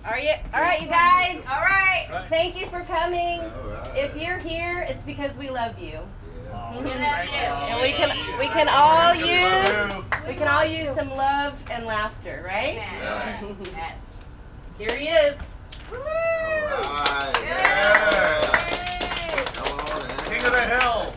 Are you? All right, you guys. All right. Thank you for coming. Right. If you're here, it's because we love you. Yeah. We love you. And we can all use some love and laughter, right? Yeah. Yes. Here he is. Woo! All right. Yeah. Yeah. Come on, man. King of the Hill.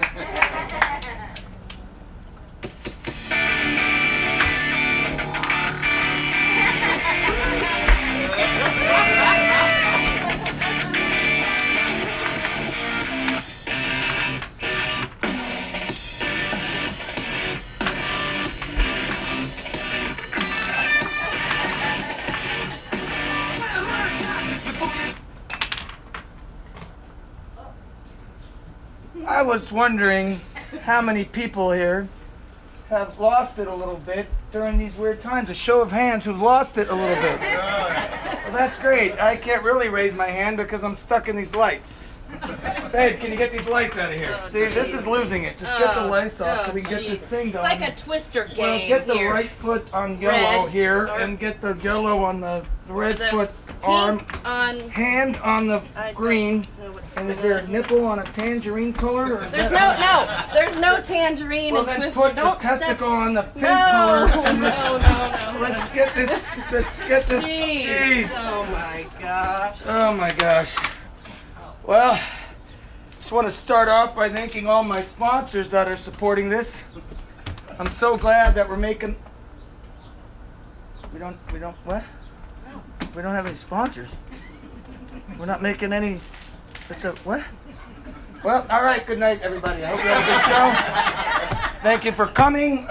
I was wondering how many people here have lost it a little bit during these weird times. A show of hands who've lost it a little bit. Well, that's great. I can't really raise my hand because I'm stuck in these lights. Babe, can you get these lights out of here? See, this is losing it. Just get the lights off so we can get this thing going. It's like a twister game. Well, get the here. right foot on yellow Red, here or- and get the yellow on the red the foot Pink arm. on. Hand on the I green. don't know what's And is going there a on. nipple on a tangerine color? Or is There's that... there's no tangerine Well, and then twister. put the Don't testicle on the pink No, color. no, And no, no. let's get this. Let's get this. Jeez. Jeez. Oh my gosh. Oh my gosh. Well, just want to start off by thanking all my sponsors that are supporting this. I'm so glad that we're making. We don't. What? We don't have any sponsors. We're not making any. It's a what? Well, all right. Good night, everybody. I hope you had a good show. Thank you for coming.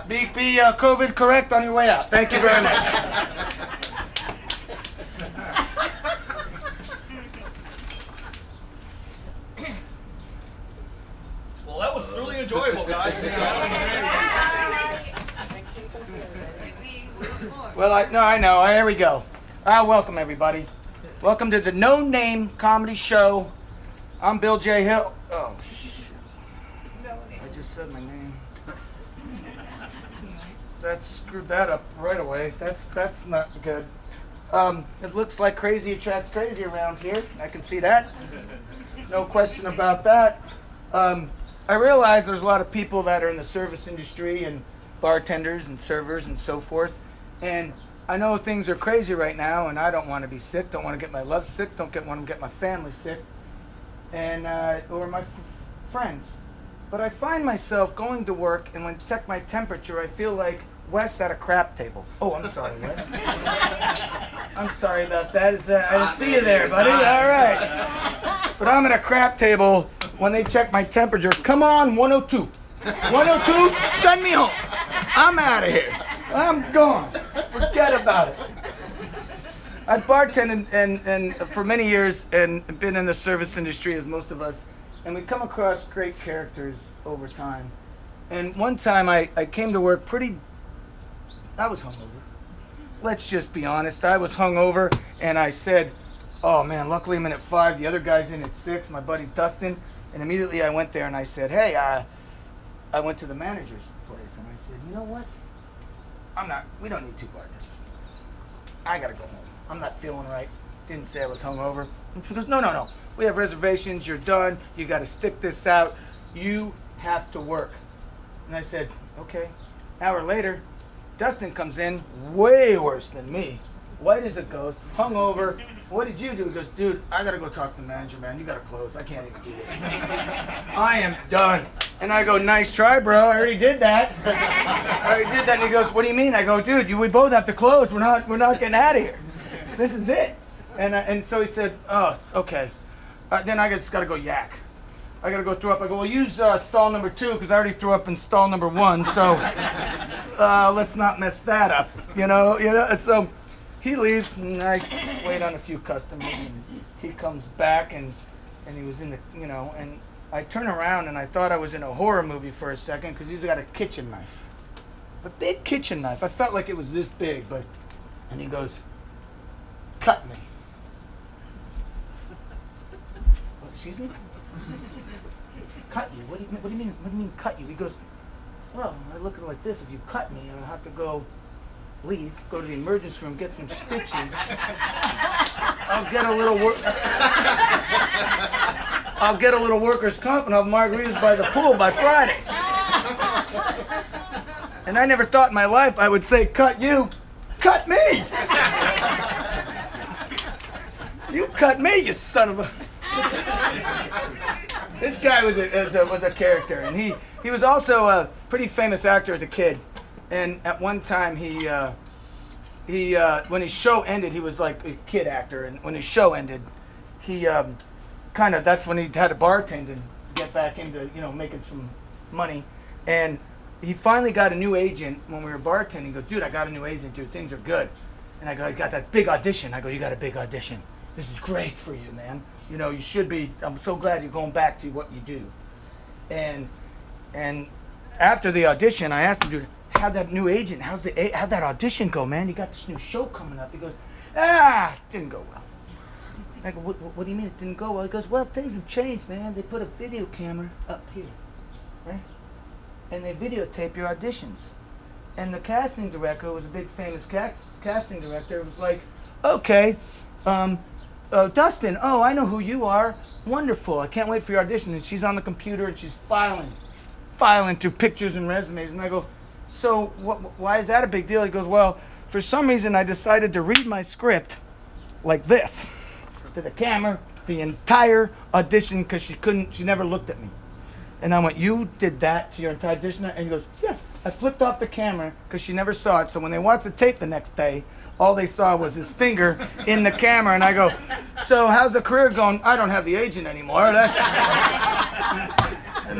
Be COVID correct on your way out. Thank you very much. Well, that was really enjoyable, guys. Well, I know. Here we go. Welcome, everybody. Welcome to the No Name Comedy Show. I'm BillJHill. Oh, shit. I just said my name. That screwed that up right away. That's not good. It looks like crazy attracts crazy around here. I can see that. No question about that. I realize there's a lot of people that are in the service industry and bartenders and servers and so forth. And I know things are crazy right now, and I don't want to be sick, don't want to get my love sick, don't want to get my family sick, and or my friends. But I find myself going to work, and when I check my temperature, I feel like Wes at a crap table. Oh, I'm sorry, Wes. I'm sorry about that. I didn't see you there, buddy. All right. But I'm at a crap table when they check my temperature. Come on, 102. 102, send me home. I'm out of here. I'm gone. Forget about it. I've bartended and for many years and been in the service industry as most of us, and we come across great characters over time. And one time I came to work I was hungover. Let's just be honest. I was hungover, and I said, oh man, luckily I'm in at 5, the other guy's in at 6, my buddy Dustin, and immediately I went there and I said, hey, I went to the manager's place, and I said, you know what? We don't need 2 bartenders. I gotta go home. I'm not feeling right. Didn't say I was hungover. She goes, no. We have reservations, you're done, you gotta stick this out. You have to work. And I said, okay. Hour later, Dustin comes in, way worse than me. White as a ghost, hungover. What did you do? He goes, dude, I gotta go talk to the manager, man. You gotta close. I can't even do this. I am done. And I go, nice try, bro. I already did that. And he goes, what do you mean? I go, dude, we both have to close. We're not getting out of here. This is it. And so he said, oh, okay. Then I just gotta go yak. I gotta go throw up. I go, well, use stall number 2 because I already threw up in stall number 1. So let's not mess that up. You know. So he leaves, and I wait on a few customers, and he comes back, and he was in the, and I turn around, and I thought I was in a horror movie for a second because he's got a kitchen knife, a big kitchen knife. I felt like it was this big, and he goes, cut me. Oh, excuse me? Cut you? What do you mean cut you? He goes, well, I look at it like this. If you cut me, I'll have to go leave, go to the emergency room, get some stitches. I'll get a little I'll get a little workers' comp and I'll have margaritas by the pool by Friday. And I never thought in my life I would say, cut you, cut me. You cut me, you son of a... This guy was a character, and he was also a pretty famous actor as a kid. And at one time, when his show ended, he was like a kid actor, and when his show ended, he that's when he had a bartend and get back into making some money. And he finally got a new agent when we were bartending. He goes, dude, I got a new agent, dude. Things are good. And I go, I got that big audition. I go, you got a big audition. This is great for you, man. You should be. I'm so glad you're going back to what you do. And after the audition, I asked him, dude, how'd that new agent, how'd that audition go, man? You got this new show coming up. He goes, it didn't go well. I go, what do you mean it didn't go well? He goes, well, things have changed, man. They put a video camera up here, right? And they videotape your auditions. And the casting director, who was a big famous casting director, was like, okay, Dustin, I know who you are. Wonderful. I can't wait for your audition. And she's on the computer and she's filing through pictures and resumes. And I go, so why is that a big deal? He goes, well, for some reason I decided to read my script like this to the camera, the entire audition, because she never looked at me. And I went, you did that to your entire audition? And he goes, yeah. I flipped off the camera because she never saw it. So when they watched the tape the next day, all they saw was his finger in the camera. And I go, so how's the career going? I don't have the agent anymore. And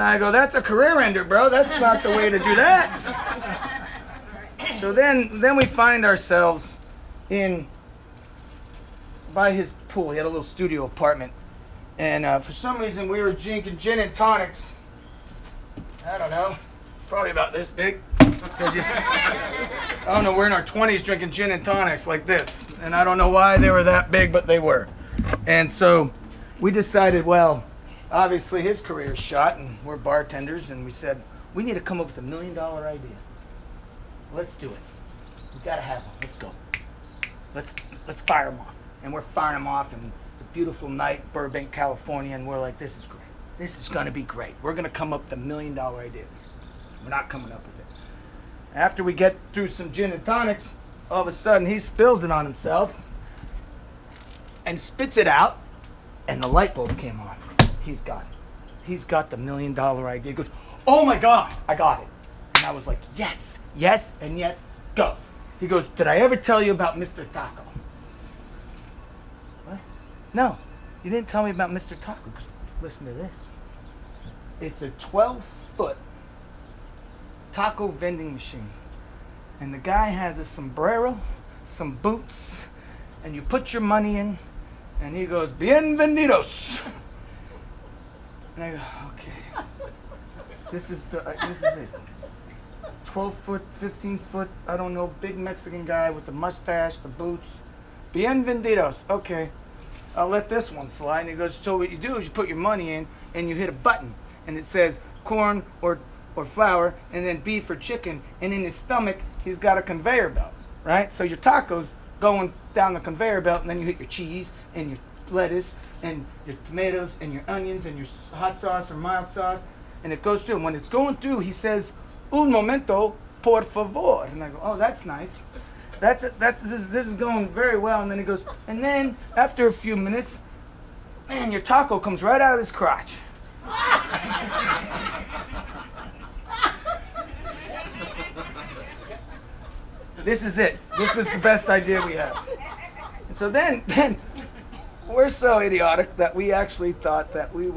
I go, that's a career ender, bro. That's not the way to do that. So then we find ourselves by his pool. He had a little studio apartment. And for some reason we were drinking gin and tonics. I don't know. Probably about this big. So I don't know, we're in our 20s drinking gin and tonics like this. And I don't know why they were that big, but they were. And so we decided, well, obviously his career's shot and we're bartenders, and we said, we need to come up with $1 million idea. Let's do it. We gotta have one. Let's go. Let's fire them off. And we're firing them off, and it's a beautiful night, Burbank, California, and we're like, this is great. This is gonna be great. We're gonna come up with $1 million idea. We're not coming up with it. After we get through some gin and tonics, all of a sudden he spills it on himself and spits it out, and the light bulb came on. He's got it. He's got the $1 million idea. He goes, oh my God, I got it. And I was like, yes, yes, and yes, go. He goes, did I ever tell you about Mr. Taco? What? No, you didn't tell me about Mr. Taco. Listen to this. It's a 12-foot taco vending machine, and the guy has a sombrero, some boots, and you put your money in, and he goes, bienvenidos. And I go, okay, this is it. 12-foot, 15-foot, I don't know, big Mexican guy with the mustache, the boots. Bienvenidos. Okay, I'll let this one fly. And he goes, so what you do is you put your money in and you hit a button, and it says corn or flour, and then beef or chicken, and in his stomach he's got a conveyor belt, right? So your taco's going down the conveyor belt, and then you hit your cheese and your lettuce and your tomatoes and your onions and your hot sauce or mild sauce, and it goes through. And when it's going through, he says, un momento, por favor. And I go, oh, that's nice. This is going very well. And then he goes, and then after a few minutes, man, your taco comes right out of his crotch. This is it. This is the best idea we have. And so then we're so idiotic that we actually thought that we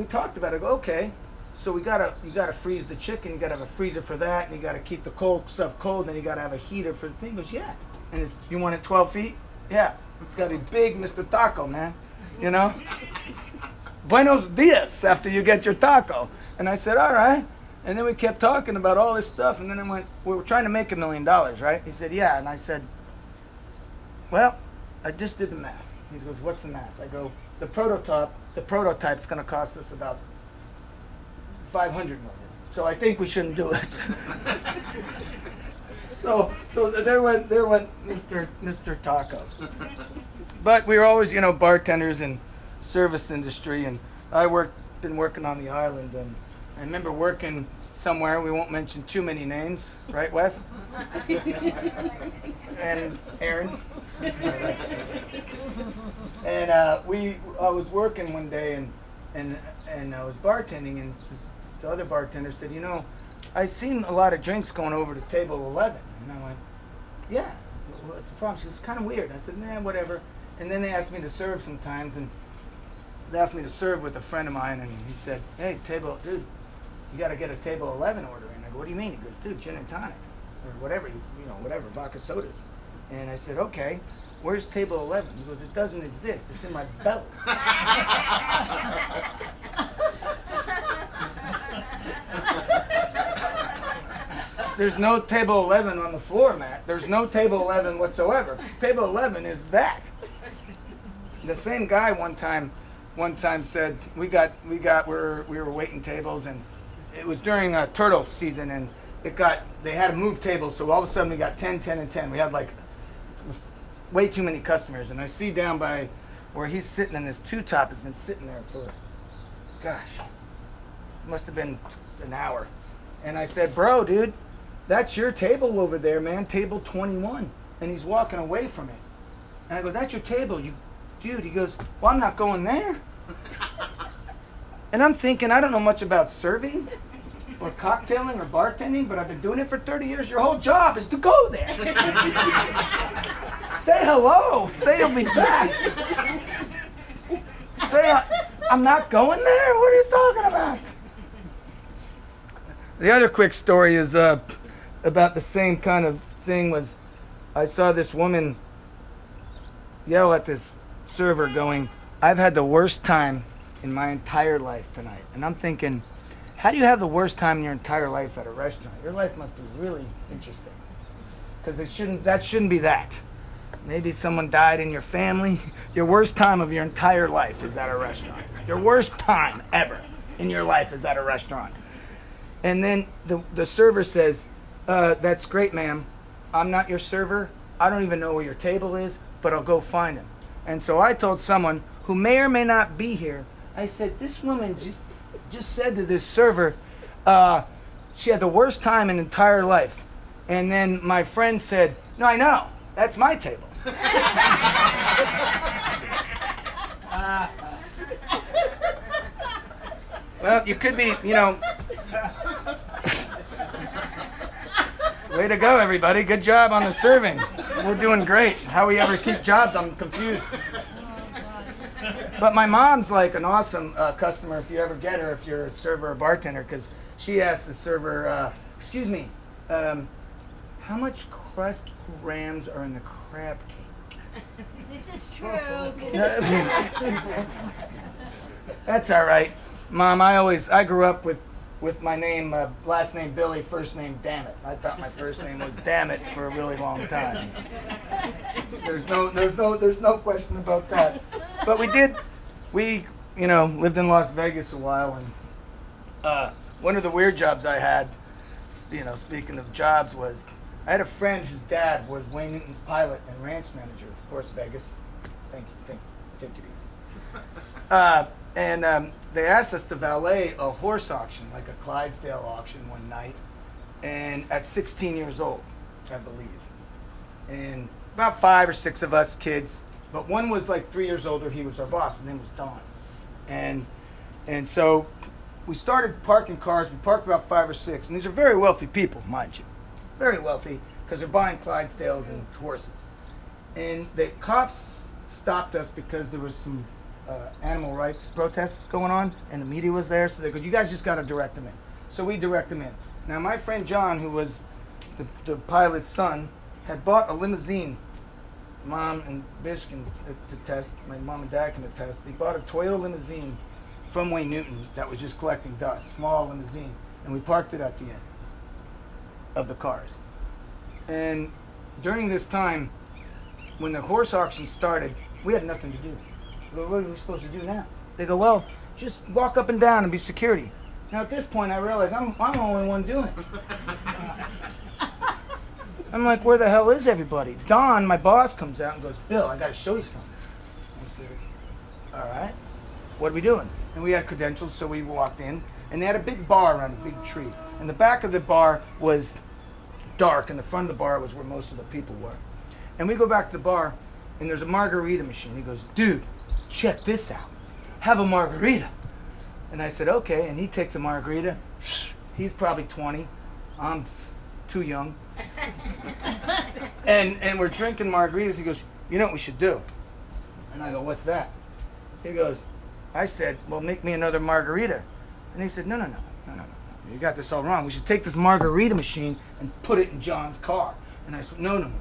talked about it. I go, okay, so you gotta freeze the chicken. You gotta have a freezer for that, and you gotta keep the cold stuff cold, and then you gotta have a heater for the thing. He goes, yeah. And you want it 12 feet? Yeah. It's gotta be big, Mr. Taco, man. You know? Buenos dias after you get your taco. And I said, all right. And then we kept talking about all this stuff, and then I went, we were trying to make $1 million, right? He said, yeah. And I said, well, I just did the math. He goes, what's the math? I go, the prototype's going to cost us about $500 million. So I think we shouldn't do it. So there went Mr. Tacos. But we were always, bartenders and service industry, and been working on the island, and I remember working somewhere, we won't mention too many names, right, Wes? And Aaron. And I was working one day, and I was bartending, and the other bartender said, I've seen a lot of drinks going over to table 11. And I went, yeah, what's the problem? She goes, it's kind of weird. I said, nah, whatever. And then they asked me to serve sometimes, and they asked me to serve with a friend of mine, and he said, hey, dude, you got to get a table 11 order in. I go, what do you mean? He goes, dude, gin and tonics, or whatever, whatever, vodka sodas. And I said, okay, where's table 11? He goes, it doesn't exist. It's in my belly. There's no table 11 on the floor mat. There's no table 11 whatsoever. Table 11 is that. The same guy one time said we were waiting tables, and it was during turtle season, and they had to move tables, so all of a sudden we got 10, 10, and 10. We had like way too many customers, and I see down by where he's sitting, and this two-top has been sitting there for, gosh, must have been an hour. And I said, bro, dude, that's your table over there, man, table 21. And he's walking away from it. And I go, that's your table, dude. He goes, well, I'm not going there. And I'm thinking, I don't know much about serving or cocktailing or bartending, but I've been doing it for 30 years. Your whole job is to go there. Say hello. Say you'll be back. Say I'm not going there? What are you talking about? The other quick story is about the same kind of thing. Was I saw this woman yell at this server going, I've had the worst time in my entire life tonight. And I'm thinking, how do you have the worst time in your entire life at a restaurant? Your life must be really interesting. Because that shouldn't be that. Maybe someone died in your family. Your worst time of your entire life is at a restaurant. Your worst time ever in your life is at a restaurant. And then the server says, that's great, ma'am. I'm not your server. I don't even know where your table is, but I'll go find him. And so I told someone who may or may not be here, I said, this woman just said to this server, she had the worst time in her entire life. And then my friend said, no, I know. That's my table. Well, you could be, way to go, everybody. Good job on the serving. We're doing great. How we ever keep jobs, I'm confused. But my mom's like an awesome customer if you ever get her, if you're a server or bartender, because she asked the server, excuse me, how much crust grams are in the crab cake? This is true. That's all right. Mom, I grew up with my name, last name Billy, first name Dammit. I thought my first name was Dammit for a really long time. There's no question about that. But we lived in Las Vegas a while, and one of the weird jobs I had, speaking of jobs, was I had a friend whose dad was Wayne Newton's pilot and ranch manager, of course, Vegas. Thank you. Take it easy. And they asked us to valet a horse auction, like a Clydesdale auction one night, and at 16 years old, I believe. And about 5 or 6 of us kids, but one was like 3 years older. He was our boss. His name was Don. And so we started parking cars. We parked about 5 or 6, and these are very wealthy people, mind you. Very wealthy, because they're buying Clydesdales and horses. And the cops stopped us because there was some animal rights protests going on, and the media was there, so they go, you guys just got to direct them in. So we direct them in. Now my friend John, who was the pilot's son, had bought a limousine. Mom and Bish can attest, my mom and dad can attest, he bought a Toyota limousine from Wayne Newton that was just collecting dust, small limousine, and we parked it at the end of the cars. And during this time, when the horse auction started, we had nothing to do. What are we supposed to do now? They go, well, just walk up and down and be security. Now at this point I realize I'm the only one doing it. I'm like, where the hell is everybody? Don, my boss, comes out and goes, Bill, I got to show you something. I said, all right, what are we doing? And we had credentials, so we walked in, and they had a big bar around a big tree. And the back of the bar was dark, and the front of the bar was where most of the people were. And we go back to the bar, and there's a margarita machine. He goes, dude, check this out. Have a margarita. And I said, okay. And he takes a margarita. He's probably 20. I'm too young. And we're drinking margaritas. He goes, you know what we should do? And I go, what's that? He goes, I said, well, make me another margarita. And he said, no. You got this all wrong. We should take this margarita machine and put it in John's car. And I said, no.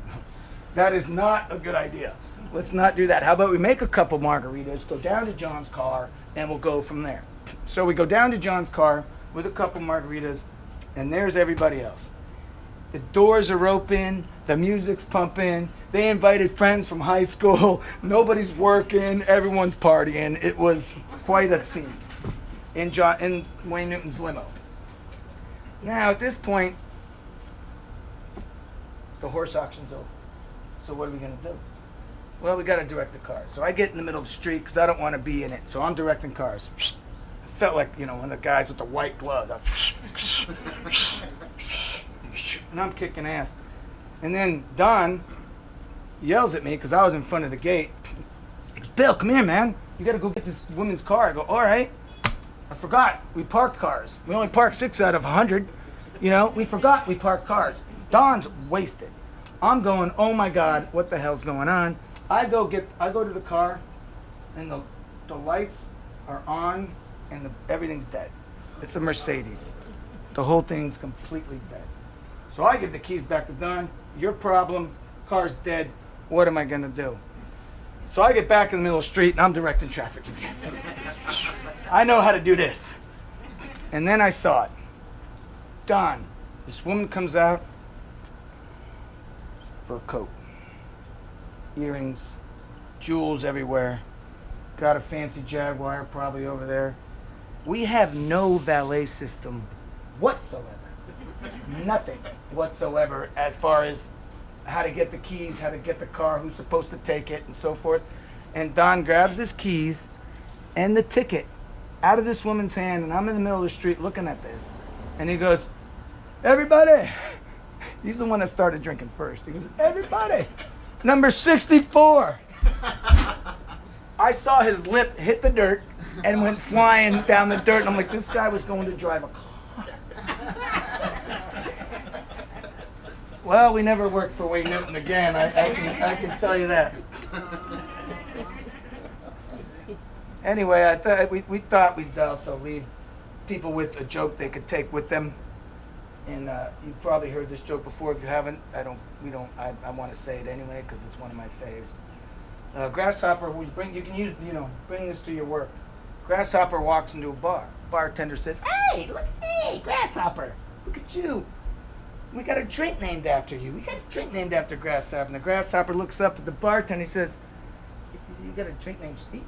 That is not a good idea. Let's not do that. How about we make a couple margaritas, go down to John's car, and we'll go from there. So we go down to John's car with a couple margaritas, and there's everybody else. The doors are open, the music's pumping, they invited friends from high school, nobody's working, everyone's partying. It was quite a scene in Wayne Newton's limo. Now at this point, the horse auction's over. So what are we gonna do? Well, we gotta direct the cars. So I get in the middle of the street because I don't want to be in it. So I'm directing cars. I felt like, one of the guys with the white gloves. And I'm kicking ass. And then Don yells at me because I was in front of the gate. He goes, Bill, come here, man. You got to go get this woman's car. I go, all right. I forgot. We parked cars. We only parked 6 out of 100. We forgot we parked cars. Don's wasted. I'm going, oh my God, what the hell's going on? I go to the car, and the lights are on, and everything's dead. It's a Mercedes. The whole thing's completely dead. So I give the keys back to Don. Your problem. Car's dead. What am I gonna do? So I get back in the middle of the street, and I'm directing traffic again. I know how to do this. And then I saw it. Don, this woman comes out, fur coat, earrings, jewels everywhere, got a fancy Jaguar probably over there. We have no valet system whatsoever. Nothing whatsoever as far as how to get the keys, how to get the car, who's supposed to take it, and so forth. And Don grabs his keys and the ticket out of this woman's hand, and I'm in the middle of the street looking at this. And he goes, everybody. He's the one that started drinking first. He goes, everybody, number 64. I saw his lip hit the dirt and went flying down the dirt. And I'm like, this guy was going to drive a car. Well, we never worked for Wayne Newton again. I can tell you that. Anyway, we thought we'd also leave people with a joke they could take with them. And you've probably heard this joke before. If you haven't, I want to say it anyway because it's one of my faves. Grasshopper, bring this to your work. Grasshopper walks into a bar. Bartender says, hey, Grasshopper, look at you. We got a drink named after you. We got a drink named after Grasshopper. And the Grasshopper looks up at the bartender and he says, you got a drink named Steve?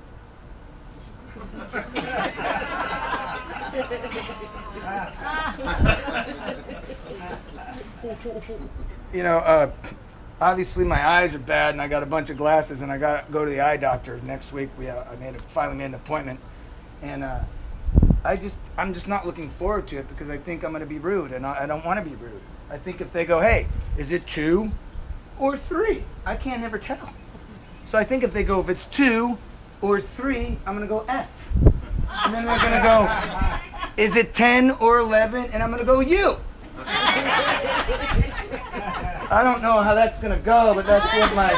Obviously my eyes are bad and I got a bunch of glasses and I got to go to the eye doctor next week. I finally made an appointment, and I'm just not looking forward to it because I think I'm going to be rude, and I don't want to be rude. I think if they go, hey, is it 2 or 3? I can't ever tell. So I think if they go, if it's 2 or 3, I'm going to go F. And then they're going to go, is it 10 or 11? And I'm going to go U. I don't know how that's going to go, but that's what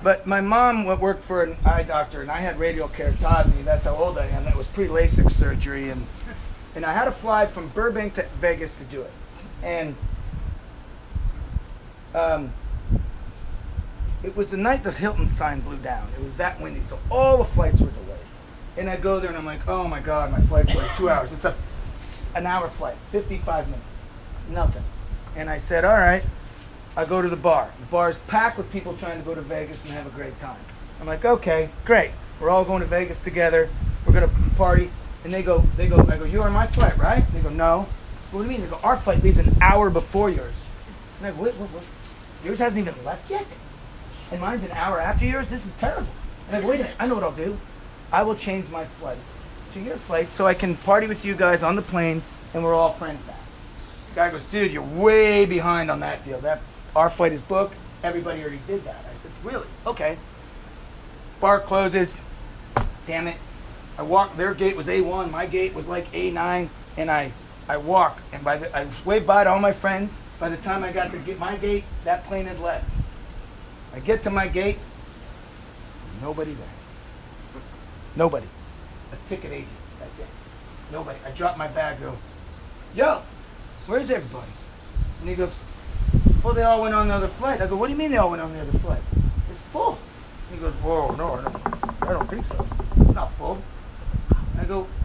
But my mom worked for an eye doctor, and I had radial keratopathy. That's how old I am. That was pre-LASIK surgery, and I had to fly from Burbank to Vegas to do it. And it was the night the Hilton sign blew down. It was that windy, so all the flights were delayed. And I go there, and I'm like, oh my God, my flight's like 2 hours. It's an hour flight, 55 minutes, nothing. And I said, all right. I go to the bar. The bar is packed with people trying to go to Vegas and have a great time. I'm like, okay, great. We're all going to Vegas together. We're gonna party. And they go, I go, you're on my flight, right? They go, no. What do you mean? They go, our flight leaves an hour before yours. And I go, what? Yours hasn't even left yet? And mine's an hour after yours? This is terrible. And I go, wait a minute, I know what I'll do. I will change my flight to your flight so I can party with you guys on the plane and we're all friends now. The guy goes, dude, you're way behind on that deal. Our flight is booked. Everybody already did that. I said, really? Okay. Bar closes. Damn it. I walk. Their gate was A1. My gate was like A9. And I walk. And I waved bye to all my friends. By the time I got to my gate, that plane had left. I get to my gate. Nobody there. Nobody. A ticket agent. That's it. Nobody. I drop my bag. Go, yo, where's everybody? And he goes, well, they all went on the other flight. I go, what do you mean they all went on the other flight? It's full. He goes, whoa, no, I don't think so. It's not full.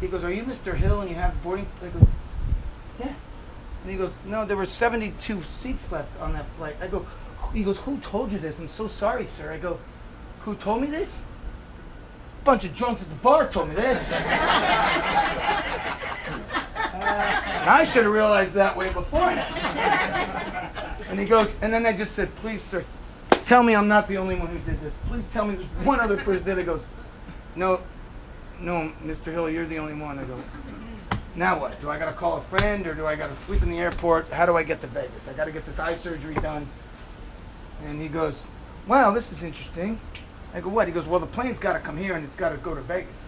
He goes, are you Mr. Hill and you have boarding? I go, yeah. And he goes, no, there were 72 seats left on that flight. He goes, who told you this? I'm so sorry, sir. I go, who told me this? A bunch of drunks at the bar told me this. And I should have realized that way beforehand. And he goes, and then I just said, please, sir, tell me I'm not the only one who did this. Please tell me there's one other person there. He goes, no, Mr. Hill, you're the only one. I go, now what? Do I got to call a friend or do I got to sleep in the airport? How do I get to Vegas? I got to get this eye surgery done. And he goes, wow, this is interesting. I go, what? He goes, well, the plane's got to come here and it's got to go to Vegas.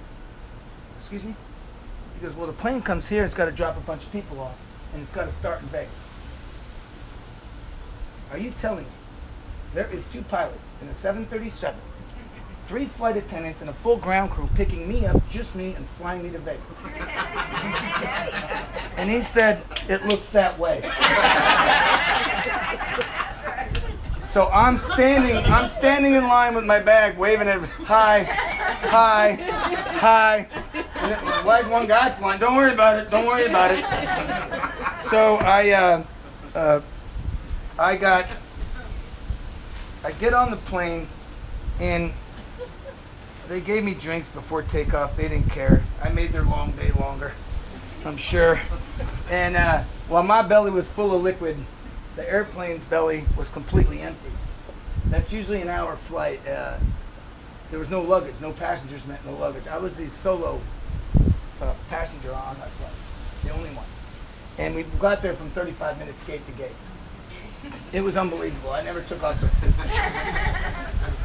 Excuse me? He goes, well, the plane comes here, it's got to drop a bunch of people off, and it's got to start in Vegas. Are you telling me there is 2 pilots in a 737, 3 flight attendants, and a full ground crew picking me up, just me, and flying me to Vegas? And he said, it looks that way. So I'm standing in line with my bag, waving at hi. And then, why is one guy flying? Don't worry about it. So I get on the plane, and they gave me drinks before takeoff. They didn't care. I made their long day longer, I'm sure. And while my belly was full of liquid, the airplane's belly was completely empty. That's usually an hour flight. There was no luggage. No passengers meant no luggage. I was the solo passenger on that flight, the only one. And we got there from 35 minutes gate to gate. It was unbelievable. I never took off so quickly.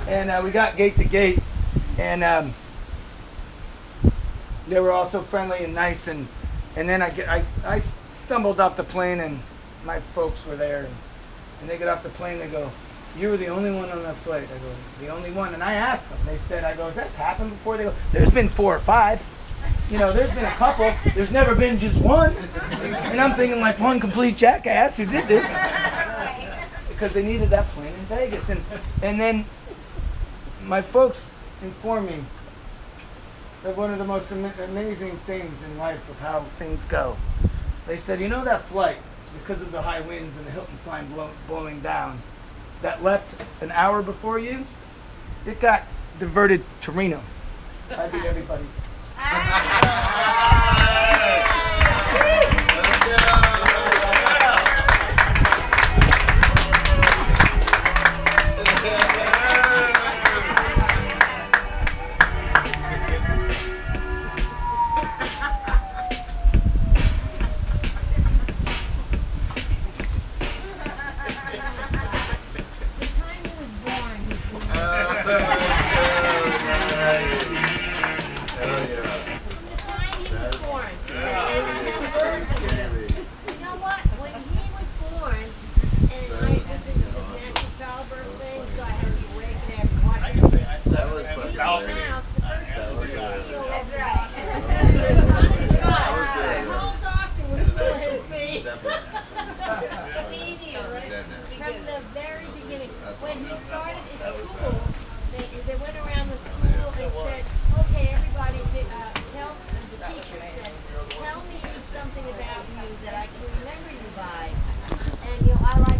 And we got gate to gate, and they were all so friendly and nice. And then I stumbled off the plane, and my folks were there, and they get off the plane. They go, you were the only one on that flight. I go, the only one. And I asked them. They said, I go, has this happened before? They go, there's been 4 or 5. You know, there's been a couple. There's never been just one. And I'm thinking like one complete jackass who did this. Because they needed that plane in Vegas. And then my folks informed me of one of the most amazing things in life of how things go. They said, you know that flight, because of the high winds and the Hilton sign blowing down, that left an hour before you, it got diverted to Reno. I beat everybody. I like